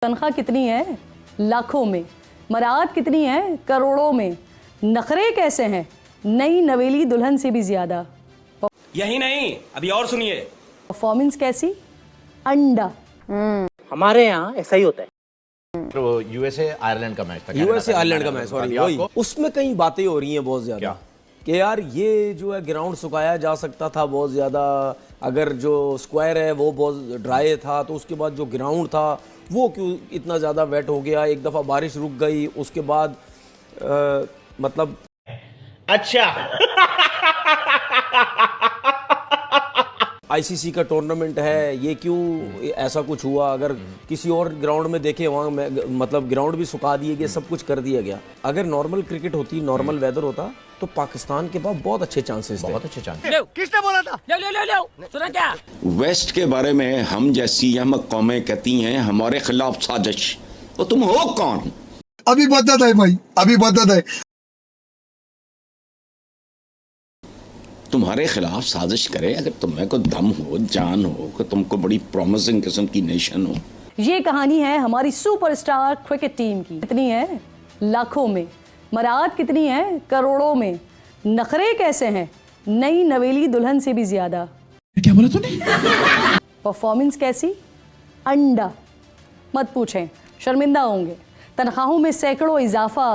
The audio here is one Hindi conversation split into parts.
तनख्वाह कितनी है? लाखों में। मराहत कितनी है? करोड़ों में। नखरे कैसे हैं? नई नवेली दुल्हन से भी ज्यादा। यही नहीं, अभी और सुनिए। परफॉर्मेंस कैसी? अंडा। हमारे यहाँ ऐसा ही होता है। तो यूएसए आयरलैंड का मैच था, यूएसए आयरलैंड का मैच, सॉरी वही। उसमें कई बातें हो रही हैं बहुत ज्यादा कि यार ये जो है ग्राउंड सुखाया जा सकता था बहुत ज्यादा, अगर जो स्क्वायर है वो बहुत ड्राई था तो उसके बाद जो ग्राउंड था वो क्यों इतना ज्यादा वेट हो गया, एक दफा बारिश रुक गई उसके बाद मतलब अच्छा आईसीसी का टूर्नामेंट है ये क्यों ऐसा कुछ हुआ, अगर किसी और ग्राउंड में देखे वहाँ मतलब ग्राउंड भी सुखा दिए गए, सब कुछ कर दिया गया। अगर नॉर्मल क्रिकेट होती, नॉर्मल वेदर होता तो पाकिस्तान के पास बहुत अच्छे चांसेस थे। बहुत अच्छे चांस। किसने बोला था? ले सुना क्या? वेस्ट के बारे में हम जैसी अहमक कौमें कहती हैं हमारे खिलाफ साजिश, तो तुम हो कौन? अभी बताता है भाई, अभी बताता है। तुम्हारे खिलाफ साजिश करे अगर तुम्हें कोई दम हो, जान हो, कि तुमको बड़ी प्रॉमिसिंग किस्म की नेशन हो। ये कहानी है हमारी सुपरस्टार क्रिकेट टीम की। कितनी है? लाखों में। मराहत कितनी है? करोड़ों में। नखरे कैसे हैं? नई नवेली दुल्हन से भी ज्यादा। क्या बोला तूने? परफॉर्मेंस कैसी? अंडा। मत पूछें, शर्मिंदा होंगे। तनख्वाहों में सैकड़ों इजाफा,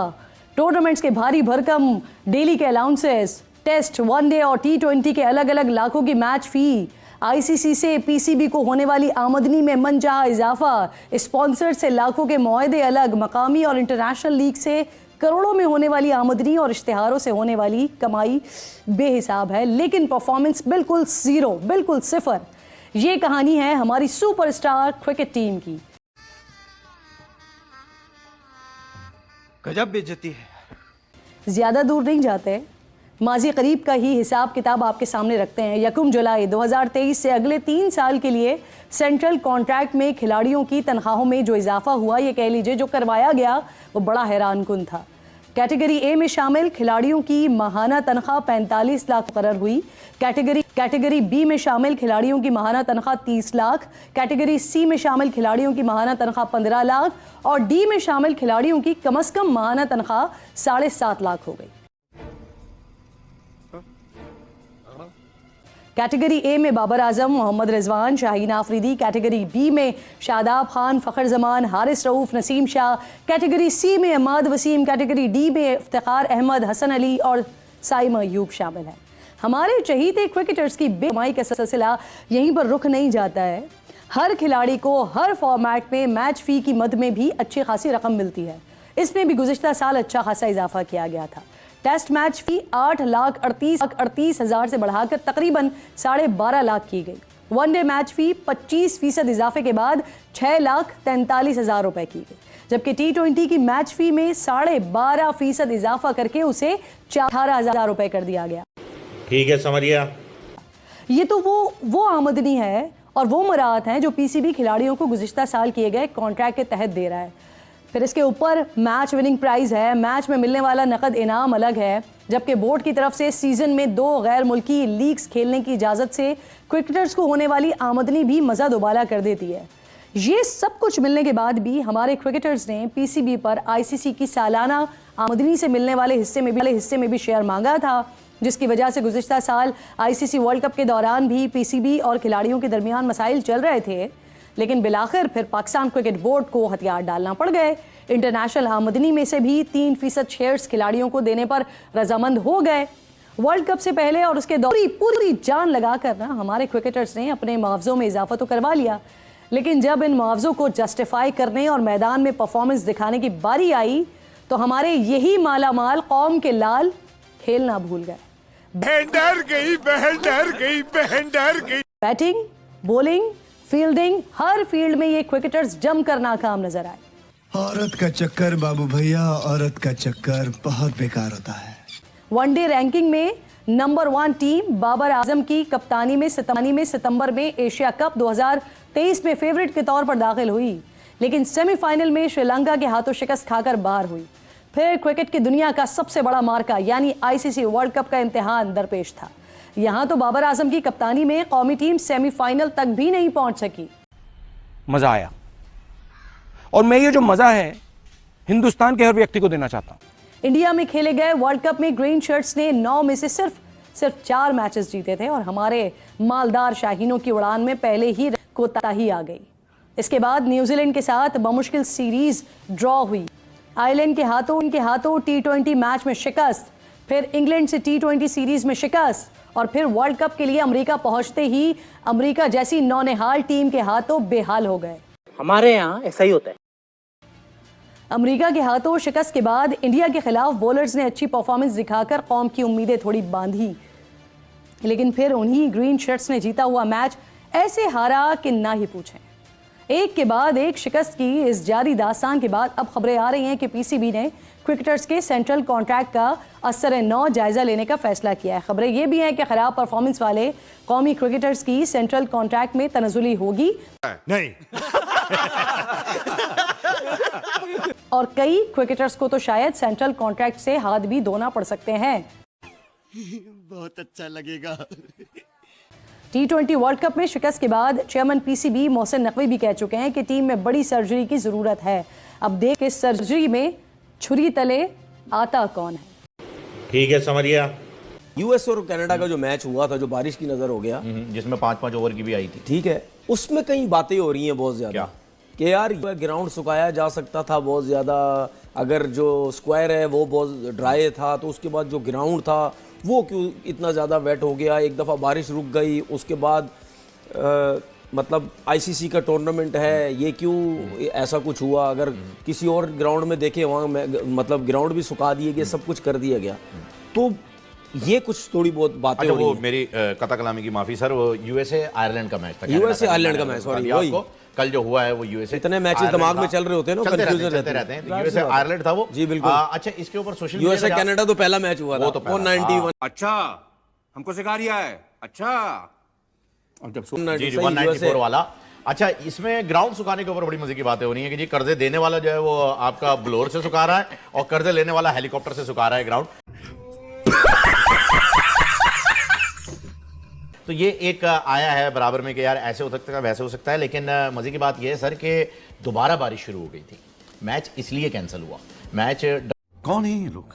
टूर्नामेंट्स के भारी भरकम, डेली के अलाउंसेस, टेस्ट, वनडे और T20 के अलग अलग लाखों की मैच फी, आईसीसी से पीसीबी को होने वाली आमदनी में मनचाहा इजाफा, स्पॉन्सर से लाखों के मुआहदे अलग, मकामी और इंटरनेशनल लीग से करोड़ों में होने वाली आमदनी और इश्तिहारों से होने वाली कमाई बेहिसाब है, लेकिन परफॉर्मेंस बिल्कुल जीरो, बिल्कुल सिफर। ये कहानी है हमारी सुपरस्टार क्रिकेट टीम की। गजब बेइज्जती है। ज्यादा दूर नहीं जाते, माजी करीब का ही हिसाब किताब आपके सामने रखते हैं। 1 जुलाई 2023 से अगले 3 साल के लिए सेंट्रल कॉन्ट्रैक्ट में खिलाड़ियों की तनख्वाहों में जो इजाफा हुआ, ये कह लीजिए जो करवाया गया, वो बड़ा हैरानकुन था। कैटेगरी ए में शामिल खिलाड़ियों की माहाना तनख्वाह 45 लाख मुकर्रर हुई। कैटेगरी बी में शामिल खिलाड़ियों की माहाना तनख्वाह 30 लाख, कैटेगरी सी में शामिल खिलाड़ियों की माहाना तनख्वाह 15 लाख और डी में शामिल खिलाड़ियों की कम से कम माहाना तनख्वाह 7.5 लाख हो गई। कैटेगरी ए में बाबर आजम, मोहम्मद रिजवान, शाहीन आफरीदी। कैटेगरी बी में शादाब खान, फ़खर जमान, हारिस रऊफ, नसीम शाह। कैटेगरी सी में अहमद वसीम। कैटेगरी डी में इफ्तिखार अहमद, हसन अली और साइमा अयूब शामिल हैं। हमारे चहीते क्रिकेटर्स की बेकमाई का सिलसिला यहीं पर रुक नहीं जाता है। हर खिलाड़ी को हर फॉर्मेट में मैच फ़ी की मद में भी अच्छी खासी रकम मिलती है। इसमें भी गुज़िश्ता साल अच्छा खासा इजाफा किया गया था। टेस्ट मैच फी 8,38,000 से बढ़ाकर तकरीबन 12.5 लाख की गई। वनडे मैच फी 25% इजाफे के बाद 6,43,000 रुपए की गई, जबकि T20 की मैच फी में 12.5% इजाफा करके उसे 18,000 रुपए कर दिया गया। ठीक है, समझ गया। ये तो वो आमदनी है और वो मराहत हैं जो पीसीबी खिलाड़ियों को गुज़िश्ता साल किए गए कॉन्ट्रैक्ट के तहत दे रहा है। फिर इसके ऊपर मैच विनिंग प्राइज़ है, मैच में मिलने वाला नकद इनाम अलग है, जबकि बोर्ड की तरफ से सीजन में 2 गैर मुल्की लीग्स खेलने की इजाज़त से क्रिकेटर्स को होने वाली आमदनी भी मज़ा दोबाला कर देती है। ये सब कुछ मिलने के बाद भी हमारे क्रिकेटर्स ने पीसीबी पर आईसीसी की सालाना आमदनी से मिलने वाले हिस्से में भी शेयर मांगा था, जिसकी वजह से गुज़िश्ता साल आईसीसी वर्ल्ड कप के दौरान भी पीसीबी और खिलाड़ियों के दरमियान मसाइल चल रहे थे। लेकिन बिलाखिर फिर पाकिस्तान क्रिकेट बोर्ड को हथियार डालना पड़ गए। इंटरनेशनल आमदनी में से भी 3% शेयर्स खिलाड़ियों को देने पर रजामंद हो गए। वर्ल्ड कप से पहले और उसके पूरी जान लगाकर ना हमारे क्रिकेटर्स ने अपने मुआवजों में इजाफा तो करवा लिया, लेकिन जब इन मुआवजों को जस्टिफाई करने और मैदान में परफॉर्मेंस दिखाने की बारी आई तो हमारे यही मालामाल कौम के लाल खेलना भूल गए। बहन डर गई। बैटिंग, बॉलिंग, फील्डिंग, हर फील्ड में ये क्रिकेटर्स जमकर नाकाम नजर आए। औरत का चक्कर बाबू भैया, औरत का चक्कर बहुत बेकार होता है। वनडे रैंकिंग में नंबर 1 टीम बाबर आजम की कप्तानी में सितंबर में एशिया कप 2023 में फेवरेट के तौर पर दाखिल हुई, लेकिन सेमीफाइनल में श्रीलंका के हाथों शिकस्त खाकर बाहर हुई। फिर क्रिकेट की दुनिया का सबसे बड़ा मार्का यानी आईसीसी वर्ल्ड कप का इम्तिहान दरपेश था। यहां तो बाबर आजम की कप्तानी में कौमी टीम सेमीफाइनल तक भी नहीं पहुंच सकी। मजा आया और मैं ये जो मजा है हिंदुस्तान के हर व्यक्ति को देना चाहता हूं। इंडिया में खेले गए वर्ल्ड कप में ग्रीन शर्ट्स ने 9 में से सिर्फ 4 मैचेस जीते थे और हमारे मालदार शाहीनों की उड़ान में पहले ही कोताही आ गई। इसके बाद न्यूजीलैंड के साथ बमुश्किल सीरीज ड्रॉ हुई। आयरलैंड के हाथों T20 मैच में शिकस्त, फिर इंग्लैंड से T20 सीरीज में शिकस्त और फिर वर्ल्ड कप के लिए अमेरिका पहुंचते ही अमेरिका जैसी नौनिहाल टीम के हाथों बेहाल हो गए। हमारे यहाँ ऐसा ही होता है। अमेरिका के हाथों शिकस्त के बाद इंडिया के खिलाफ बॉलर्स ने अच्छी परफॉर्मेंस दिखाकर कौम की उम्मीदें थोड़ी बांधी, लेकिन फिर उन्हीं ग्रीन शर्ट्स ने जीता हुआ मैच ऐसे हारा कि ना ही पूछें। एक के बाद एक शिकस्त की इस जारी दास्तान के बाद अब खबरें आ रही हैं कि पीसीबी ने क्रिकेटर्स के सेंट्रल कॉन्ट्रैक्ट का असर-ए-नौ जायजा लेने का फैसला किया है। खबरें ये भी हैं कि खराब परफॉर्मेंस वाले कौमी क्रिकेटर्स की सेंट्रल कॉन्ट्रैक्ट में तनजुली होगी नहीं। और कई क्रिकेटर्स को तो शायद सेंट्रल कॉन्ट्रैक्ट से हाथ भी धोना पड़ सकते हैं। बहुत अच्छा लगेगा। T20 वर्ल्ड कप में शिकस्त के बाद चेयरमैन पीसीबी मोहसिन नकवी भी कह चुके हैं कि टीम में बड़ी सर्जरी की जरूरत है। अब देख इस सर्जरी में छुरी तले आता कौन है। ठीक है, समझ गया। यूएस और कनाडा का जो मैच हुआ था, जो बारिश की नजर हो गया, जिसमें 5-5 ओवर की भी आई थी। ठीक है, उसमें कई बातें हो रही हैं बहुत ज्यादा कि यार ग्राउंड सुखाया जा सकता था बहुत ज्यादा। अगर जो स्क्वायर है वो बहुत ड्राई था तो उसके बाद जो ग्राउंड था वो क्यों इतना ज़्यादा वेट हो गया। एक दफ़ा बारिश रुक गई, उसके बाद मतलब आईसीसी का टूर्नामेंट है, ये क्यों ऐसा कुछ हुआ। अगर किसी और ग्राउंड में देखे वहाँ मतलब ग्राउंड भी सुखा दिए गए, सब कुछ कर दिया गया। तो ये कुछ थोड़ी बहुत बातें अच्छा, वो मेरी कता कलामी की माफी सर, वो यूएसए आयरलैंड का मैच था। यूएसए आयरलैंड का मैच, सॉरी, वही कल जो हुआ है वो यूएसए। इतने मैचेस दिमाग में चल रहे होते हैं ना, कंफ्यूजन रहते हैं। यूएसए आयरलैंड था वो। जी बिल्कुल। अच्छा, इसके ऊपर सोशल यूएसए कनाडा तो पहला मैच हुआ था, वो तो 191। अच्छा, हमको सिखा रिया है। अच्छा, अब जब 194 वाला। अच्छा, इसमें ग्राउंड सुखाने के ऊपर बड़ी मजे की बातें हो रही है कि जी कर्जे देने वाला जो है वो आपका ब्लोअर से सुखा रहा है और कर्जे लेने वाला हेलीकॉप्टर से सुखा रहा है ग्राउंड। तो ये एक आया है बराबर में कि यार ऐसे हो सकता है वैसे हो सकता है। लेकिन मजे की बात यह है सर कि दोबारा बारिश शुरू हो गई थी, मैच इसलिए कैंसिल हुआ। मैच कौन है ये लोग,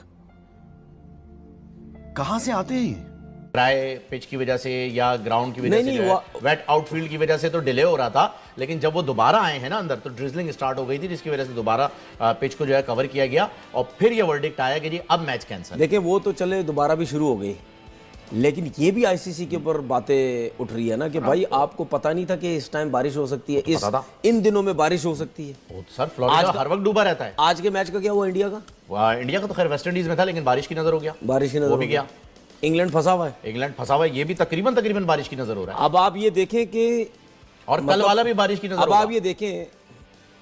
कहां से आते हैं? ड्राई पिच की वजह से या ग्राउंड की वजह से, वेट आउटफील्ड की वजह से तो डिले हो रहा था। लेकिन जब वो दोबारा आए हैं ना अंदर, तो ड्रिजलिंग स्टार्ट हो गई थी, जिसकी वजह से दोबारा पिच को जो है कवर किया गया और फिर ये वर्डिक्ट आया कि जी अब मैच कैंसिल। देखिए, वो तो चले दोबारा भी शुरू हो गई, लेकिन ये भी आईसीसी के ऊपर बातें उठ रही है ना कि भाई आपको पता नहीं था कि इस टाइम बारिश हो सकती है, इन दिनों में बारिश हो सकती है। सर फ्लोरिडा हर वक्त डूबा रहता है। आज के मैच का क्या हुआ इंडिया का? इंडिया का तो खैर वेस्ट इंडीज में था, लेकिन बारिश की नजर हो गया। बारिश की नजर वो भी गया। इंग्लैंड फंसा हुआ है। इंग्लैंड फंसा हुआ है, ये भी तकरीबन बारिश की नजर हो रहा है। अब आप ये देखें कि और कल वाला भी बारिश की नजर। अब आप ये देखें,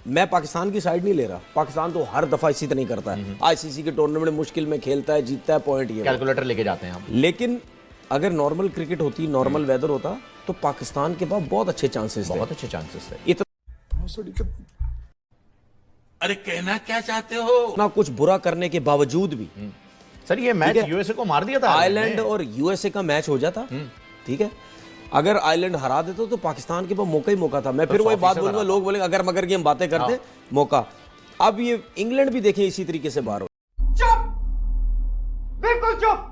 मैं पाकिस्तान की साइड नहीं ले रहा, पाकिस्तान तो हर दफा इसी तरह नहीं करता है। आईसीसी के टूर्नामेंट मुश्किल में खेलता है, जीतता है, पॉइंट ये कैलकुलेटर लेके जाते हैं हम। लेकिन अगर नॉर्मल क्रिकेट होती, नॉर्मल वेदर होता, तो पाकिस्तान के पास बहुत अच्छे चांसेस थे, बहुत अच्छे चांसेस थे। अरे कहना क्या चाहते हो? ना कुछ बुरा करने के बावजूद भी सर ये मैच यूएसए को मार दिया था। आयरलैंड और यूएसए का मैच हो जाता, ठीक है, अगर आयरलैंड हरा देते तो पाकिस्तान के पास मौका ही मौका था। मैं फिर वही बात बोलूंगा, लोग बोलेंगे अगर मगर की हम बातें करते, मौका। अब ये इंग्लैंड भी देखें इसी तरीके से बाहर हो। चुप, बिल्कुल चुप,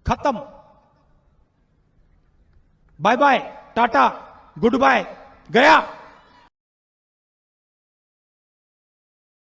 खत्म, bye bye, ta ta, good bye, गया।